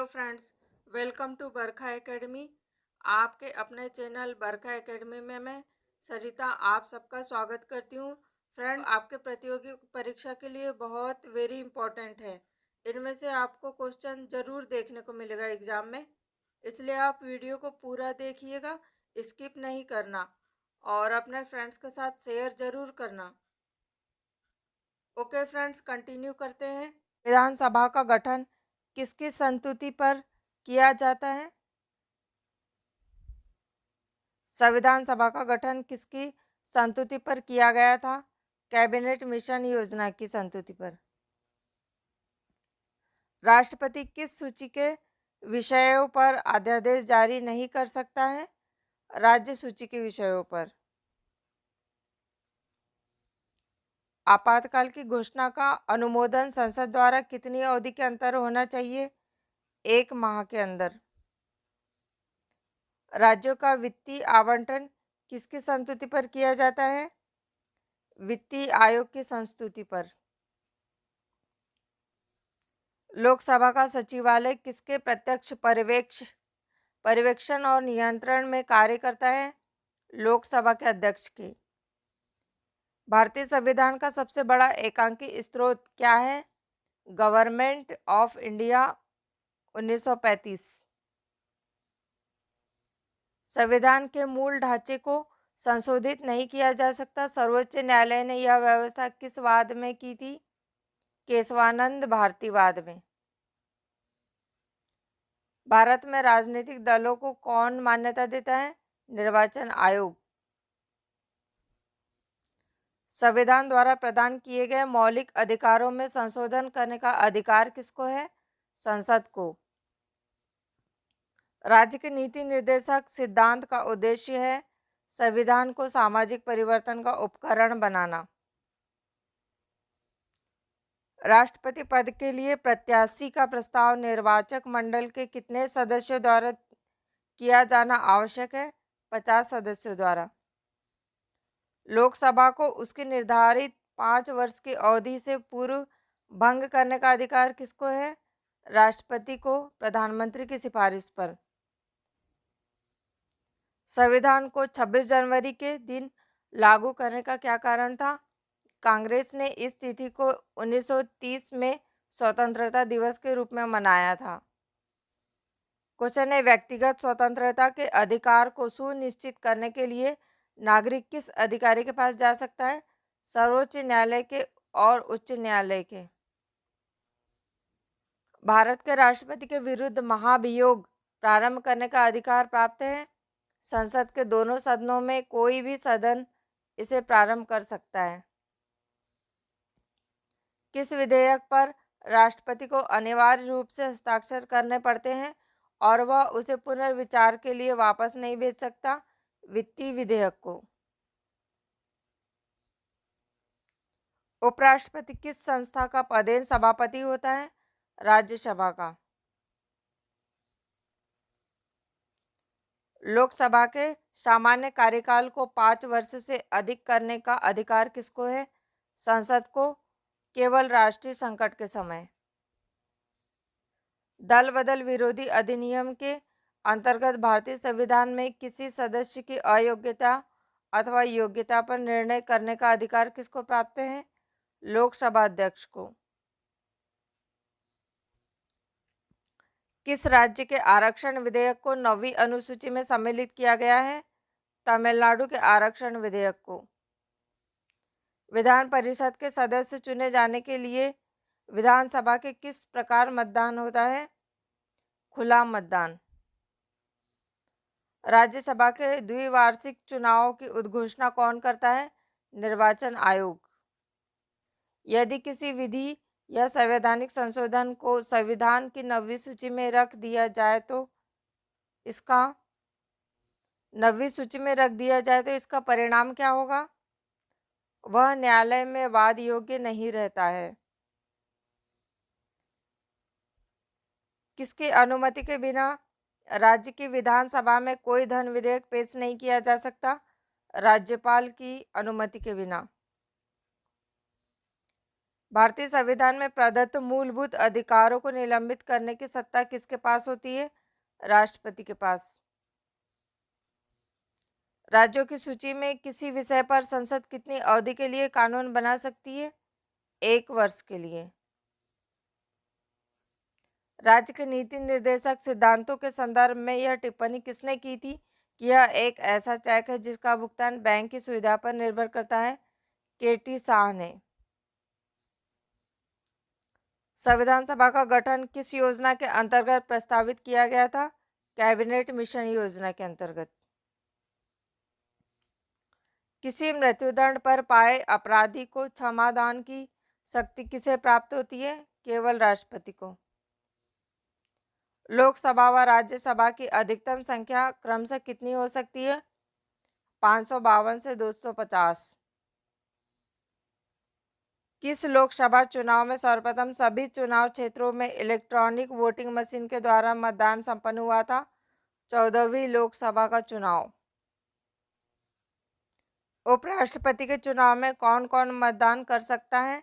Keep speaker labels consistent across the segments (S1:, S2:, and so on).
S1: Friends, welcome to Barkha academy. आपके अपने channel बरखा academy में मैं सरिता आप सबका स्वागत करती हूँ। फ्रेंड्स, आपके प्रतियोगी परीक्षा के लिए बहुत वेरी इंपॉर्टेंट है। इनमें से आपको क्वेश्चन जरूर देखने को मिलेगा एग्जाम में, इसलिए आप वीडियो को पूरा देखिएगा, स्किप नहीं करना और अपने फ्रेंड्स के साथ शेयर जरूर करना। ओके फ्रेंड्स, कंटिन्यू करते हैं। विधानसभा का गठन किसकी संस्तुति पर किया जाता है? संविधान सभा का गठन किसकी संस्तुति पर किया गया था? कैबिनेट मिशन योजना की संस्तुति पर। राष्ट्रपति किस सूची के विषयों पर अध्यादेश जारी नहीं कर सकता है? राज्य सूची के विषयों पर। आपातकाल की घोषणा का अनुमोदन संसद द्वारा कितनी अवधि के अंतर होना चाहिए? 1 माह के अंदर। राज्यों का वित्तीय आवंटन किसकी संस्तुति पर किया जाता है? वित्तीय आयोग की संस्तुति पर। लोकसभा का सचिवालय किसके प्रत्यक्ष पर्यवेक्षण और नियंत्रण में कार्य करता है? लोकसभा के अध्यक्ष के। भारतीय संविधान का सबसे बड़ा एकांकी स्रोत क्या है? Government of India 1935। संविधान के मूल ढांचे को संशोधित नहीं किया जा सकता। सर्वोच्च न्यायालय ने यह व्यवस्था किस वाद में की थी? केशवानंद भारतीवाद में। भारत में राजनीतिक दलों को कौन मान्यता देता है? निर्वाचन आयोग। संविधान द्वारा प्रदान किए गए मौलिक अधिकारों में संशोधन करने का अधिकार किसको है? संसद को। राज्य के नीति निर्देशक सिद्धांत का उद्देश्य है संविधान को सामाजिक परिवर्तन का उपकरण बनाना। राष्ट्रपति पद के लिए प्रत्याशी का प्रस्ताव निर्वाचक मंडल के कितने सदस्यों द्वारा किया जाना आवश्यक है? 50 सदस्यों द्वारा। लोकसभा को उसकी निर्धारित 5 वर्ष की अवधि से पूर्व भंग करने का अधिकार किसको है? राष्ट्रपति को, प्रधानमंत्री की सिफारिश पर। संविधान को 26 जनवरी के दिन लागू करने का क्या कारण था? कांग्रेस ने इस तिथि को 1930 में स्वतंत्रता दिवस के रूप में मनाया था। क्वेश्चन है, व्यक्तिगत स्वतंत्रता के अधिकार को सुनिश्चित करने के लिए नागरिक किस अधिकारी के पास जा सकता है? सर्वोच्च न्यायालय के और उच्च न्यायालय के। भारत के राष्ट्रपति के विरुद्ध महाभियोग प्रारंभ करने का अधिकार प्राप्त है। संसद के दोनों सदनों में कोई भी सदन इसे प्रारंभ कर सकता है। किस विधेयक पर राष्ट्रपति को अनिवार्य रूप से हस्ताक्षर करने पड़ते हैं और वह उसे पुनर्विचार के लिए वापस नहीं भेज सकता? वित्तीय विधेयक को। उपराष्ट्रपति किस संस्था का पदेन सभापति होता है? राज्यसभा का। लोकसभा के सामान्य कार्यकाल को 5 वर्ष से अधिक करने का अधिकार किसको है? संसद को, केवल राष्ट्रीय संकट के समय। दल बदल विरोधी अधिनियम के अंतर्गत भारतीय संविधान में किसी सदस्य की अयोग्यता अथवा योग्यता पर निर्णय करने का अधिकार किसको प्राप्त है? लोकसभा अध्यक्ष को। किस राज्य के आरक्षण विधेयक को 9वीं अनुसूची में सम्मिलित किया गया है? तमिलनाडु के आरक्षण विधेयक को। विधान परिषद के सदस्य चुने जाने के लिए विधानसभा के किस प्रकार मतदान होता है? खुला मतदान। राज्यसभा के द्विवार्षिक चुनावों की उद्घोषणा कौन करता है? निर्वाचन आयोग। यदि किसी विधि या संवैधानिक संशोधन को संविधान की 9वीं सूची में रख दिया जाए तो इसका 9वीं सूची में रख दिया जाए तो इसका परिणाम क्या होगा? वह न्यायालय में वाद योग्य नहीं रहता है। किसकी अनुमति के बिना राज्य की विधानसभा में कोई धन विधेयक पेश नहीं किया जा सकता? राज्यपाल की अनुमति के बिना। भारतीय संविधान में प्रदत्त मूलभूत अधिकारों को निलंबित करने की सत्ता किसके पास होती है? राष्ट्रपति के पास। राज्यों की सूची में किसी विषय पर संसद कितनी अवधि के लिए कानून बना सकती है? 1 वर्ष के लिए। राज्य के नीति निर्देशक सिद्धांतों के संदर्भ में यह टिप्पणी किसने की थी कि यह एक ऐसा चेक है जिसका भुगतान बैंक की सुविधा पर निर्भर करता है? केटी शाह ने। संविधान सभा का गठन किस योजना के अंतर्गत प्रस्तावित किया गया था? कैबिनेट मिशन योजना के अंतर्गत। किसी मृत्युदंड पर पाए अपराधी को क्षमादान की शक्ति किसे प्राप्त होती है? केवल राष्ट्रपति को। लोकसभा व राज्यसभा की अधिकतम संख्या क्रमशः कितनी हो सकती है? 552 से 250। किस लोकसभा चुनाव में सर्वप्रथम सभी चुनाव क्षेत्रों में इलेक्ट्रॉनिक वोटिंग मशीन के द्वारा मतदान संपन्न हुआ था? 14वीं लोकसभा का चुनाव। उपराष्ट्रपति के चुनाव में कौन कौन मतदान कर सकता है?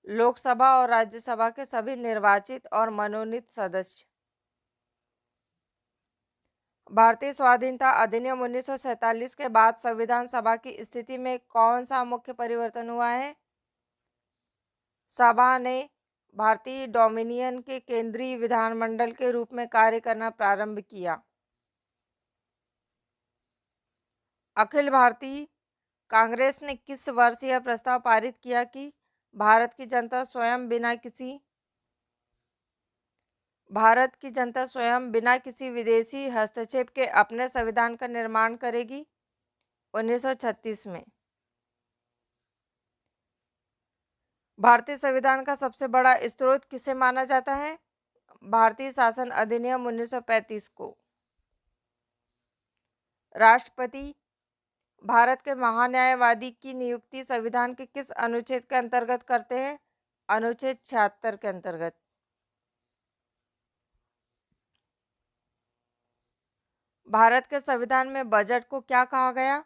S1: लोकसभा और राज्यसभा के सभी निर्वाचित और मनोनीत सदस्य। भारतीय स्वाधीनता अधिनियम 1947 के बाद संविधान सभा की स्थिति में कौन सा मुख्य परिवर्तन हुआ है? सभा ने भारतीय डोमिनियन के केंद्रीय विधानमंडल के रूप में कार्य करना प्रारंभ किया। अखिल भारतीय कांग्रेस ने किस वर्ष यह प्रस्ताव पारित किया कि भारत की जनता स्वयं बिना किसी विदेशी हस्तक्षेप के अपने संविधान का निर्माण करेगी? 1936 में। भारतीय संविधान का सबसे बड़ा स्रोत किसे माना जाता है? भारतीय शासन अधिनियम 1935 को। राष्ट्रपति भारत के महान्यायवादी की नियुक्ति संविधान के किस अनुच्छेद के अंतर्गत करते हैं? अनुच्छेद 76 के अंतर्गत। भारत के संविधान में बजट को क्या कहा गया?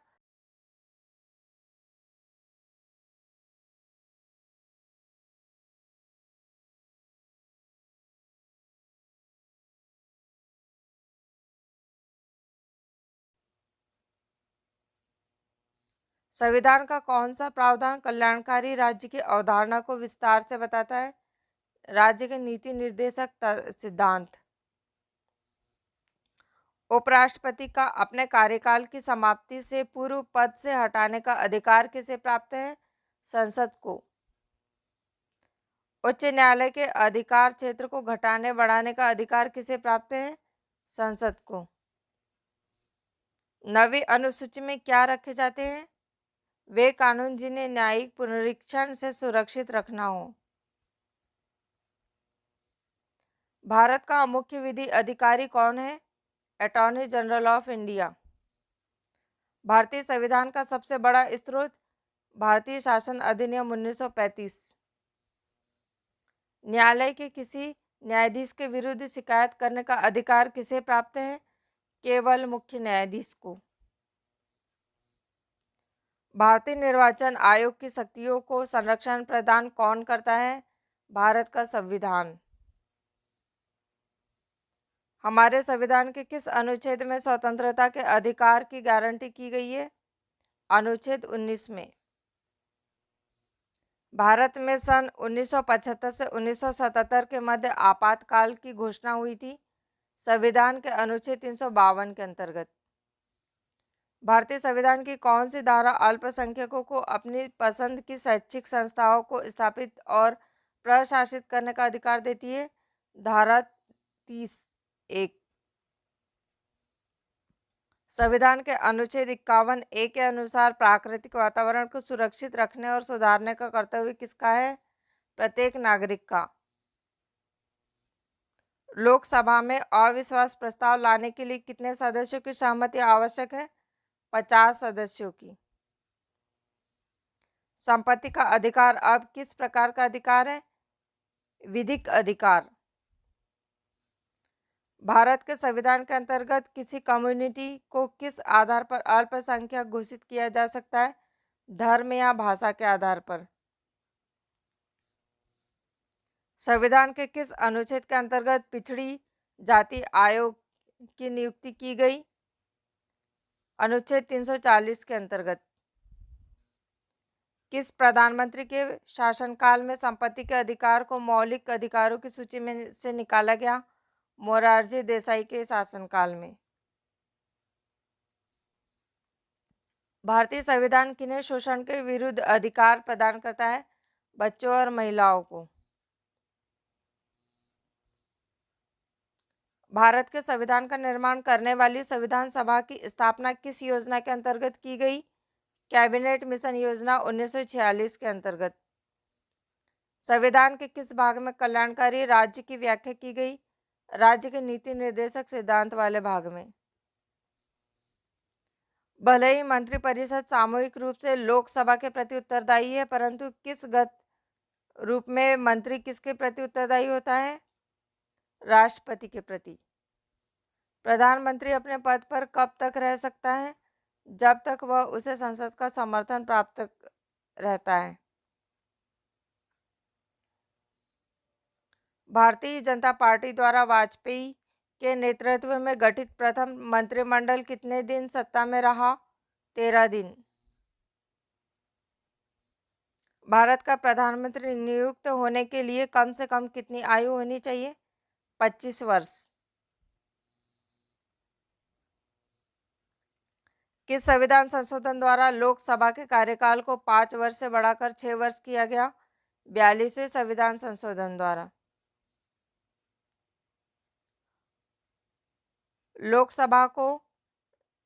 S1: संविधान का कौन सा प्रावधान कल्याणकारी राज्य की अवधारणा को विस्तार से बताता है? राज्य के नीति निर्देशक सिद्धांत। उपराष्ट्रपति का अपने कार्यकाल की समाप्ति से पूर्व पद से हटाने का अधिकार किसे प्राप्त है? संसद को। उच्च न्यायालय के अधिकार क्षेत्र को घटाने बढ़ाने का अधिकार किसे प्राप्त है? संसद को। नवी अनुसूची में क्या रखे जाते हैं? वे कानून जिन्हें न्यायिक पुनरीक्षण से सुरक्षित रखना हो। भारत का मुख्य विधि अधिकारी कौन है? Attorney general of India. भारतीय संविधान का सबसे बड़ा स्रोत भारतीय शासन अधिनियम 1935। न्यायालय के किसी न्यायाधीश के विरुद्ध शिकायत करने का अधिकार किसे प्राप्त है? केवल मुख्य न्यायाधीश को। भारतीय निर्वाचन आयोग की शक्तियों को संरक्षण प्रदान कौन करता है? भारत का संविधान। हमारे संविधान के किस अनुच्छेद में स्वतंत्रता के अधिकार की गारंटी की गई है? अनुच्छेद 19 में। भारत में सन 1975 से 1977 के मध्य आपातकाल की घोषणा हुई थी संविधान के अनुच्छेद 352 के अंतर्गत। भारतीय संविधान की कौन सी धारा अल्पसंख्यकों को अपनी पसंद की शैक्षिक संस्थाओं को स्थापित और प्रशासित करने का अधिकार देती है? धारा 30(1). संविधान के अनुच्छेद 51(a) के अनुसार प्राकृतिक वातावरण को सुरक्षित रखने और सुधारने का कर्तव्य किसका है? प्रत्येक नागरिक का। लोकसभा में अविश्वास प्रस्ताव लाने के लिए कितने सदस्यों की सहमति आवश्यक है? 50 सदस्यों की। संपत्ति का अधिकार अब किस प्रकार का अधिकार है? विधिक अधिकार। भारत के संविधान के अंतर्गत किसी कम्युनिटी को किस आधार पर अल्पसंख्यक घोषित किया जा सकता है? धर्म या भाषा के आधार पर। संविधान के किस अनुच्छेद के अंतर्गत पिछड़ी जाति आयोग की नियुक्ति की गई? अनुच्छेद 340 के अंतर्गत। किस प्रधानमंत्री के शासनकाल में संपत्ति के अधिकार को मौलिक अधिकारों की सूची में से निकाला गया? मोरारजी देसाई के शासनकाल में। भारतीय संविधान किन्हें शोषण के विरुद्ध अधिकार प्रदान करता है? बच्चों और महिलाओं को। भारत के संविधान का निर्माण करने वाली संविधान सभा की स्थापना किस योजना के अंतर्गत की गई? कैबिनेट मिशन योजना 1946 के अंतर्गत। संविधान के किस भाग में कल्याणकारी राज्य की व्याख्या की गई? राज्य के नीति निर्देशक सिद्धांत वाले भाग में। भले ही मंत्रिपरिषद सामूहिक रूप से लोकसभा के प्रति उत्तरदायी है, परंतु किस गत रूप में मंत्री किसके प्रति उत्तरदायी होता है? राष्ट्रपति के प्रति। प्रधानमंत्री अपने पद पर कब तक रह सकता है? जब तक वह उसे संसद का समर्थन प्राप्त रहता है। भारतीय जनता पार्टी द्वारा वाजपेयी के नेतृत्व में गठित प्रथम मंत्रिमंडल कितने दिन सत्ता में रहा? 13 दिन। भारत का प्रधानमंत्री नियुक्त होने के लिए कम से कम कितनी आयु होनी चाहिए? 25 वर्ष। किस संविधान संशोधन द्वारा लोकसभा के कार्यकाल को 5 वर्ष से बढ़ाकर 6 वर्ष किया गया? 42वें संविधान संशोधन द्वारा। लोकसभा को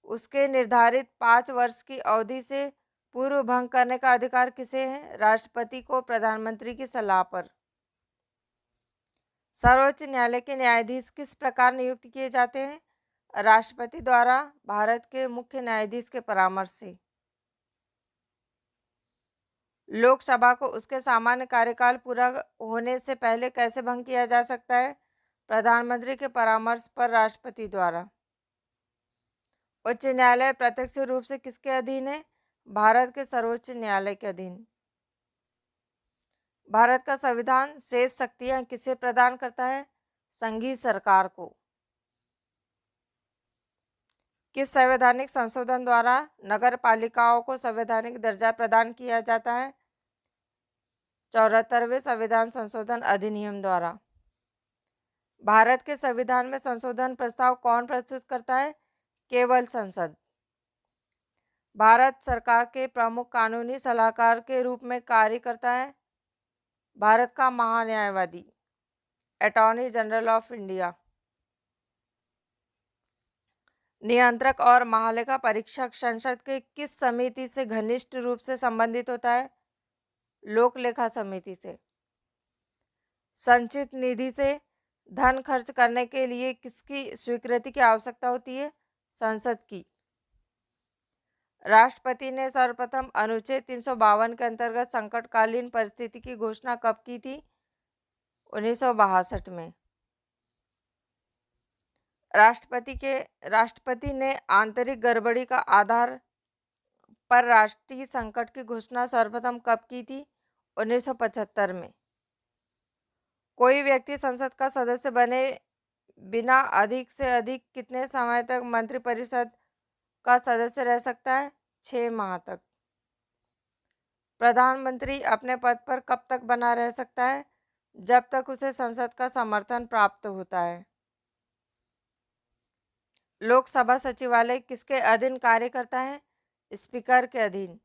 S1: उसके निर्धारित 5 वर्ष की अवधि से पूर्व भंग करने का अधिकार किसे है? राष्ट्रपति को प्रधानमंत्री की सलाह पर। सर्वोच्च न्यायालय के न्यायाधीश किस प्रकार नियुक्त किए जाते हैं? राष्ट्रपति द्वारा भारत के मुख्य न्यायाधीश के परामर्श से। लोकसभा को उसके सामान्य कार्यकाल पूरा होने से पहले कैसे भंग किया जा सकता है? प्रधानमंत्री के परामर्श पर राष्ट्रपति द्वारा। उच्च न्यायालय प्रत्यक्ष रूप से किसके अधीन है? भारत के सर्वोच्च न्यायालय के अधीन। भारत का संविधान शेष शक्तियां किसे प्रदान करता है? संघीय सरकार को। किस संवैधानिक संशोधन द्वारा नगर पालिकाओं को संवैधानिक दर्जा प्रदान किया जाता है? 74वें संविधान संशोधन अधिनियम द्वारा। भारत के संविधान में संशोधन प्रस्ताव कौन प्रस्तुत करता है? केवल संसद। भारत सरकार के प्रमुख कानूनी सलाहकार के रूप में कार्य करता है? भारत का महान्यायवादी, अटॉर्नी जनरल ऑफ इंडिया। नियंत्रक और महालेखा परीक्षक संसद के किस समिति से घनिष्ठ रूप से संबंधित होता है? लोक लेखा समिति से। संचित निधि से धन खर्च करने के लिए किसकी स्वीकृति की आवश्यकता होती है? संसद की। राष्ट्रपति ने सर्वप्रथम अनुच्छेद 352 के अंतर्गत संकटकालीन परिस्थिति की घोषणा कब की थी? 1962 में। राष्ट्रपति ने आंतरिक गड़बड़ी का आधार पर राष्ट्रीय संकट की घोषणा सर्वप्रथम कब की थी? 1975 में। कोई व्यक्ति संसद का सदस्य बने बिना अधिक से अधिक कितने समय तक मंत्रिपरिषद का सदस्य रह सकता है? 6 माह तक। प्रधानमंत्री अपने पद पर कब तक बना रह सकता है? जब तक उसे संसद का समर्थन प्राप्त होता है। लोकसभा सचिवालय किसके अधीन कार्य करता है? स्पीकर के अधीन।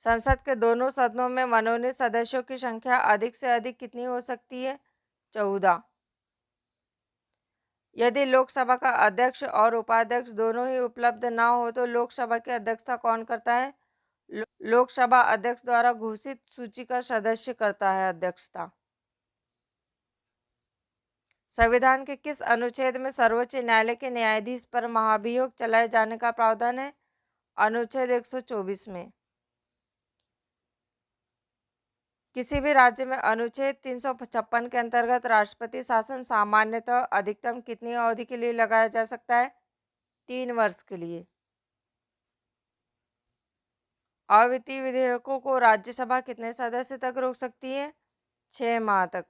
S1: संसद के दोनों सदनों में मनोनीत सदस्यों की संख्या अधिक से अधिक कितनी हो सकती है? 14। यदि लोकसभा का अध्यक्ष और उपाध्यक्ष दोनों ही उपलब्ध ना हो तो लोकसभा की अध्यक्षता कौन करता है? लोकसभा अध्यक्ष द्वारा घोषित सूची का सदस्य करता है अध्यक्षता। संविधान के किस अनुच्छेद में सर्वोच्च न्यायालय के न्यायाधीश पर महाभियोग चलाए जाने का प्रावधान है? अनुच्छेद 124 में। किसी भी राज्य में अनुच्छेद 356 के अंतर्गत राष्ट्रपति शासन सामान्यतः अधिकतम कितनी अवधि के लिए लगाया जा सकता है? 3 वर्ष के लिए। अवित्तीय विधेयकों को राज्यसभा कितने सदस्य तक रोक सकती है? 6 माह तक।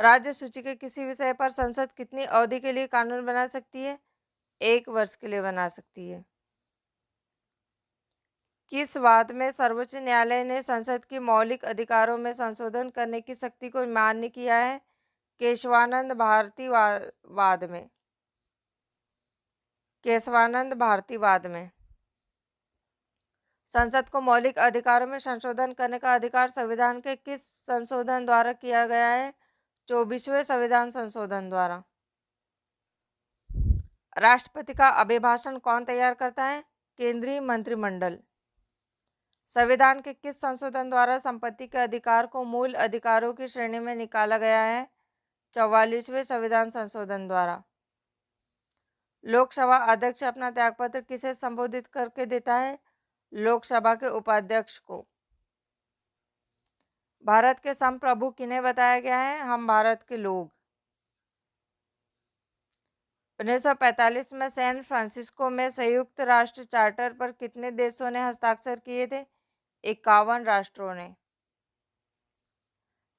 S1: राज्य सूची के किसी विषय पर संसद कितनी अवधि के लिए कानून बना सकती है? 1 वर्ष के लिए बना सकती है। किस वाद में सर्वोच्च न्यायालय ने संसद की मौलिक अधिकारों में संशोधन करने की शक्ति को मान्य किया है? केशवानंद भारती वाद में। केशवानंद भारती वाद में संसद को मौलिक अधिकारों में संशोधन करने का अधिकार संविधान के किस संशोधन द्वारा किया गया है? 24वें संविधान संशोधन द्वारा। राष्ट्रपति का अभिभाषण कौन तैयार करता है? केंद्रीय मंत्रिमंडल। संविधान के किस संशोधन द्वारा संपत्ति के अधिकार को मूल अधिकारों की श्रेणी में निकाला गया है? 44वें संविधान संशोधन द्वारा। लोकसभा अध्यक्ष अपना त्यागपत्र किसे संबोधित करके देता है? लोकसभा के उपाध्यक्ष को। भारत के संप्रभु किन्हें बताया गया है? हम भारत के लोग। 1945 में सैन फ्रांसिस्को में संयुक्त राष्ट्र चार्टर पर कितने देशों ने हस्ताक्षर किए थे? 51 राष्ट्रों ने।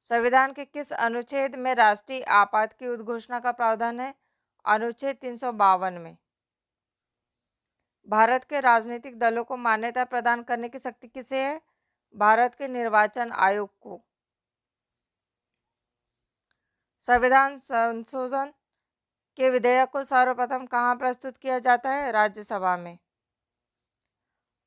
S1: संविधान के किस अनुच्छेद में राष्ट्रीय आपात की उद्घोषणा का प्रावधान है? अनुच्छेद 352 में। भारत के राजनीतिक दलों को मान्यता प्रदान करने की शक्ति किसे है? भारत के निर्वाचन आयोग को। संविधान संशोधन के विधेयक को सर्वप्रथम कहाँ प्रस्तुत किया जाता है? राज्यसभा में।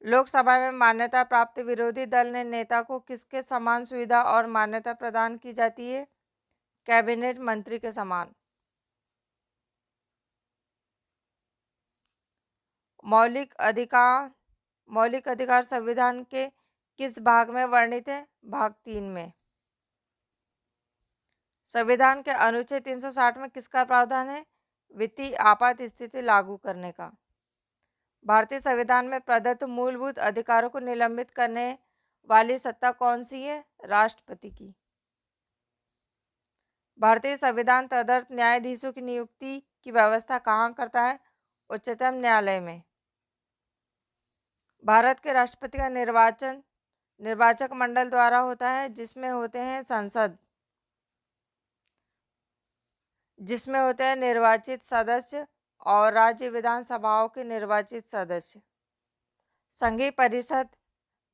S1: लोकसभा में मान्यता प्राप्त विरोधी दल ने नेता को किसके समान सुविधा और मान्यता प्रदान की जाती है? कैबिनेट मंत्री के समान। मौलिक अधिकार संविधान के किस भाग में वर्णित है? भाग 3 में। संविधान के अनुच्छेद 360 में किसका प्रावधान है? वित्तीय आपात स्थिति लागू करने का। भारतीय संविधान में प्रदत्त मूलभूत अधिकारों को निलंबित करने वाली सत्ता कौन सी है? राष्ट्रपति की। भारतीय संविधान तदर्थ न्यायाधीशों की नियुक्ति की व्यवस्था कहाँ करता है? उच्चतम न्यायालय में। भारत के राष्ट्रपति का निर्वाचन निर्वाचक मंडल द्वारा होता है, जिसमें होते हैं संसद, जिसमें होते हैं निर्वाचित सदस्य और राज्य विधानसभाओं के निर्वाचित सदस्य। संघीय परिषद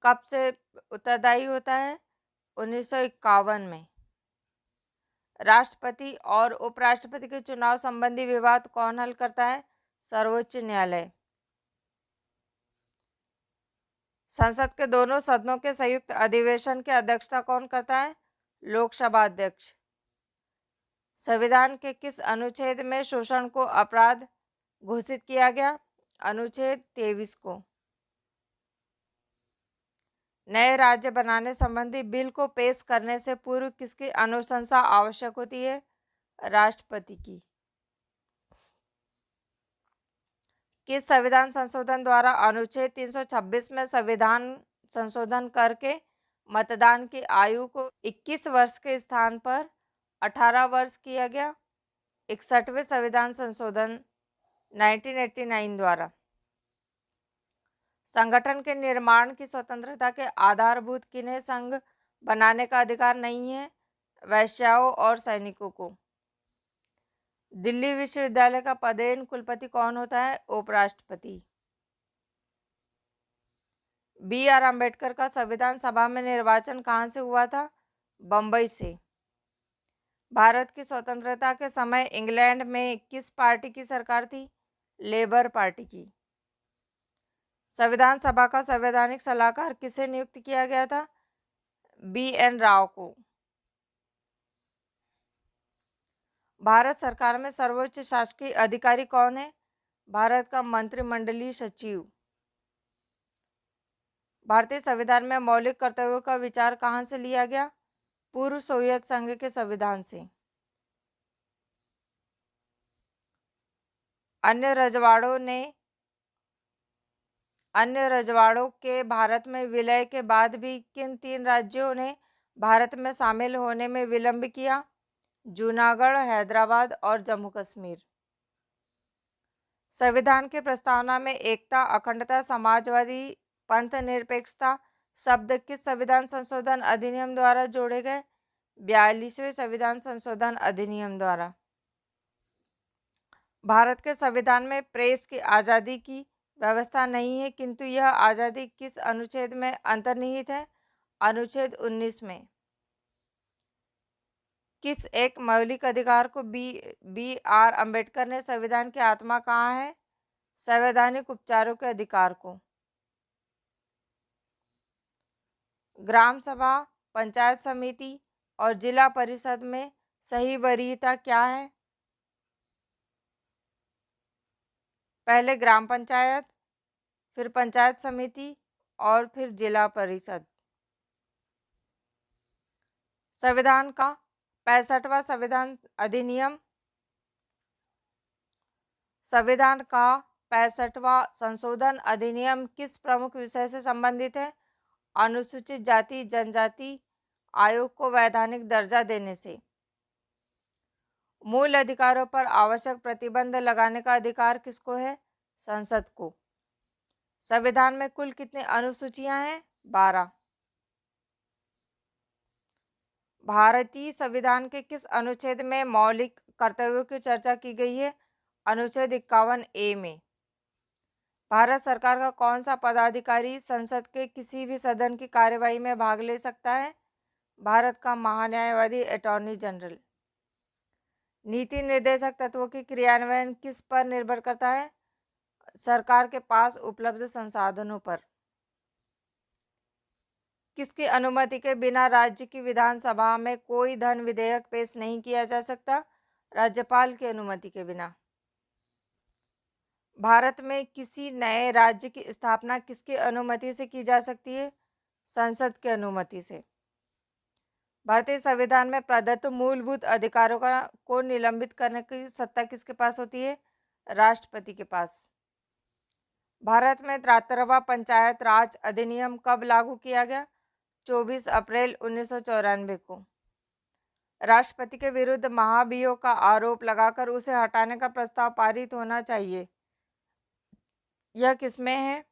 S1: कब से उत्तरदायी होता है? 1951 में। राष्ट्रपति और उपराष्ट्रपति के चुनाव संबंधी विवाद कौन हल करता है? सर्वोच्च न्यायालय। संसद के दोनों सदनों के संयुक्त अधिवेशन की अध्यक्षता कौन करता है? लोकसभा अध्यक्ष। संविधान के किस अनुच्छेद में शोषण को अपराध घोषित किया गया? अनुच्छेद 23 को। नए राज्य बनाने संबंधी बिल को पेश करने से पूर्व किसकी अनुशंसा आवश्यक होती है? राष्ट्रपति की। किस संविधान संशोधन द्वारा अनुच्छेद 326 में संविधान संशोधन करके मतदान की आयु को 21 वर्ष के स्थान पर 18 वर्ष किया गया? 61वें संविधान संशोधन 1989 द्वारा। संगठन के निर्माण की स्वतंत्रता के आधारभूत किन्हें संघ बनाने का अधिकार नहीं है? वैश्याओं और सैनिकों को। दिल्ली विश्वविद्यालय का पदेन कुलपति कौन होता है? उपराष्ट्रपति। BR अम्बेडकर का संविधान सभा में निर्वाचन कहाँ से हुआ था? बंबई से। भारत की स्वतंत्रता के समय इंग्लैंड में किस पार्टी की सरकार थी? लेबर पार्टी की। संविधान सभा का संवैधानिक सलाहकार किसे नियुक्त किया गया था? BN राव को। भारत सरकार में सर्वोच्च शासकीय अधिकारी कौन है? भारत का मंत्रिमंडलीय सचिव। भारतीय संविधान में मौलिक कर्तव्यों का विचार कहाँ से लिया गया? पूर्व सोवियत संघ के संविधान से। अन्य रजवाड़ों के भारत में विलय के बाद भी किन 3 राज्यों ने भारत में शामिल होने में विलंब किया? जूनागढ़, हैदराबाद और जम्मू कश्मीर। संविधान की प्रस्तावना में एकता, अखंडता, समाजवादी, पंथ निरपेक्षता शब्द किस संविधान संशोधन अधिनियम द्वारा जोड़े गए? 42वें संविधान संशोधन अधिनियम द्वारा। भारत के संविधान में प्रेस की आज़ादी की व्यवस्था नहीं है, किंतु यह आज़ादी किस अनुच्छेद में अंतर्निहित है? अनुच्छेद 19 में। किस एक मौलिक अधिकार को बी आर अम्बेडकर ने संविधान की आत्मा कहा है? संवैधानिक उपचारों के अधिकार को। ग्राम सभा, पंचायत समिति और जिला परिषद में सही वरीयता क्या है? पहले ग्राम पंचायत, फिर पंचायत समिति और फिर जिला परिषद। संविधान का 65वां संविधान अधिनियम। संविधान का 65वां संशोधन अधिनियम किस प्रमुख विषय से संबंधित है? अनुसूचित जाति जनजाति आयोग को वैधानिक दर्जा देने से। मूल अधिकारों पर आवश्यक प्रतिबंध लगाने का अधिकार किसको है? संसद को। संविधान में कुल कितनी अनुसूचियां हैं? 12। भारतीय संविधान के किस अनुच्छेद में मौलिक कर्तव्यों की चर्चा की गई है? अनुच्छेद 51A में। भारत सरकार का कौन सा पदाधिकारी संसद के किसी भी सदन की कार्यवाही में भाग ले सकता है? भारत का महान्यायवादी अटॉर्नी जनरल। नीति निर्देशक तत्वों की क्रियान्वयन किस पर निर्भर करता है? सरकार के पास उपलब्ध संसाधनों पर। किसकी अनुमति के बिना राज्य की विधानसभा में कोई धन विधेयक पेश नहीं किया जा सकता? राज्यपाल की अनुमति के बिना। भारत में किसी नए राज्य की स्थापना किसकी अनुमति से की जा सकती है? संसद की अनुमति से। भारतीय संविधान में प्रदत्त मूलभूत अधिकारों को निलंबित करने की सत्ता किसके पास होती है? राष्ट्रपति के पास। भारत में 73वां पंचायत राज अधिनियम कब लागू किया गया? 24 अप्रैल 1994 को। राष्ट्रपति के विरुद्ध महाभियोग का आरोप लगाकर उसे हटाने का प्रस्ताव पारित होना चाहिए। यह किसमें है?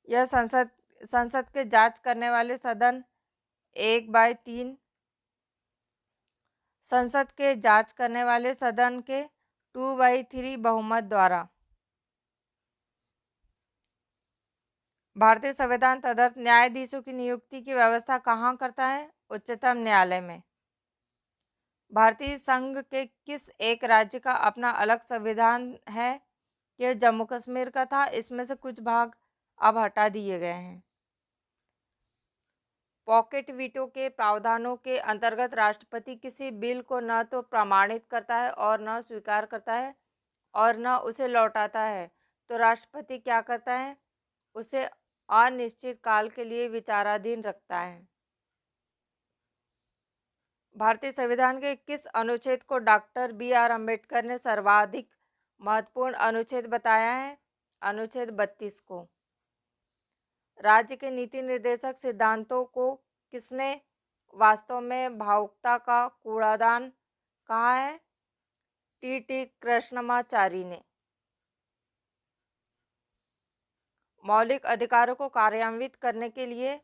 S1: यह संसद के जांच करने वाले सदन 1/3, संसद के जांच करने वाले सदन के 2/3 बहुमत द्वारा। भारतीय संविधान तदर्थ न्यायाधीशों की नियुक्ति की व्यवस्था कहाँ करता है? उच्चतम न्यायालय में। भारतीय संघ के किस एक राज्य का अपना अलग संविधान है? यह जम्मू कश्मीर का था। इसमें से कुछ भाग अब हटा दिए गए हैं। पॉकेट वीटो के प्रावधानों के अंतर्गत राष्ट्रपति किसी बिल को न तो प्रमाणित करता है और न स्वीकार करता है और न उसे लौटाता है, तो राष्ट्रपति क्या करता है? उसे अनिश्चित काल के लिए विचाराधीन रखता है। भारतीय संविधान के किस अनुच्छेद को डॉक्टर बी.आर. अम्बेडकर ने सर्वाधिक महत्वपूर्ण अनुच्छेद बताया है? अनुच्छेद 32 को। राज्य के नीति निर्देशक सिद्धांतों को किसने वास्तव में भावुकता का कूड़ादान कहा है? टी कृष्णमाचारी ने। मौलिक अधिकारों को कार्यान्वित करने के लिए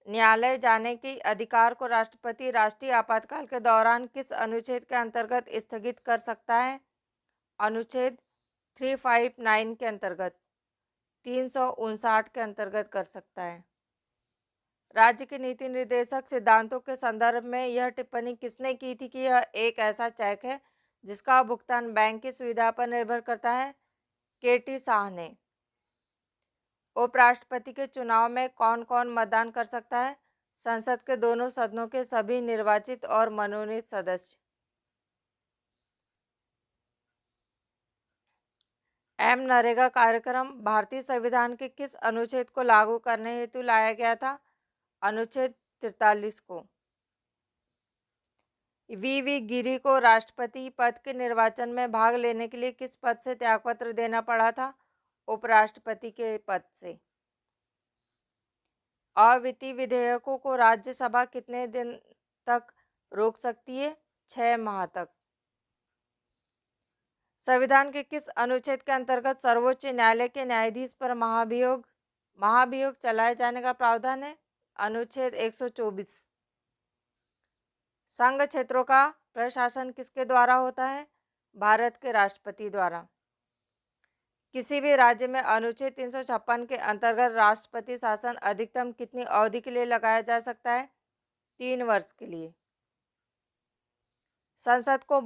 S1: न्यायालय जाने के अधिकार को राष्ट्रपति राष्ट्रीय आपातकाल के दौरान किस अनुच्छेद के अंतर्गत स्थगित कर सकता है? अनुच्छेद 359 के अंतर्गत, 359 के अंतर्गत कर सकता है। राज्य के नीति निर्देशक सिद्धांतों के संदर्भ में यह टिप्पणी किसने की थी कि यह एक ऐसा चेक है जिसका भुगतान बैंक की सुविधा पर निर्भर करता है? के.टी. शाह ने। उपराष्ट्रपति के चुनाव में कौन कौन मतदान कर सकता है? संसद के दोनों सदनों के सभी निर्वाचित और मनोनीत सदस्य। नरेगा कार्यक्रम भारतीय संविधान के किस अनुच्छेद को लागू करने हेतु लाया गया था? अनुच्छेद 43 को। वी गिरी को राष्ट्रपति पद के निर्वाचन में भाग लेने के लिए किस पद से त्यागपत्र देना पड़ा था? उपराष्ट्रपति के पद से। अवित्तीय विधेयकों को राज्यसभा कितने दिन तक रोक सकती है? 6 माह तक। संविधान के किस अनुच्छेद के अंतर्गत सर्वोच्च न्यायालय के न्यायाधीश पर महाभियोग चलाए जाने का प्रावधान है? अनुच्छेद 124। संघ क्षेत्रों का प्रशासन किसके द्वारा होता है? भारत के राष्ट्रपति द्वारा। किसी भी राज्य में अनुच्छेद 356 के अंतर्गत राष्ट्रपति शासन अधिकतम कितनी अवधि के लिए लगाया जा सकता है? 3 वर्ष के लिए। संसद को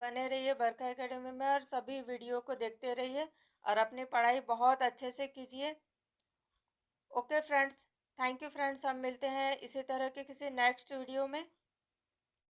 S1: बने रहिए बरखा एकेडमी में और सभी वीडियो को देखते रहिए और अपनी पढ़ाई बहुत अच्छे से कीजिए। Okay friends, thank you friends, हम मिलते हैं इसी तरह के किसी नेक्स्ट वीडियो में।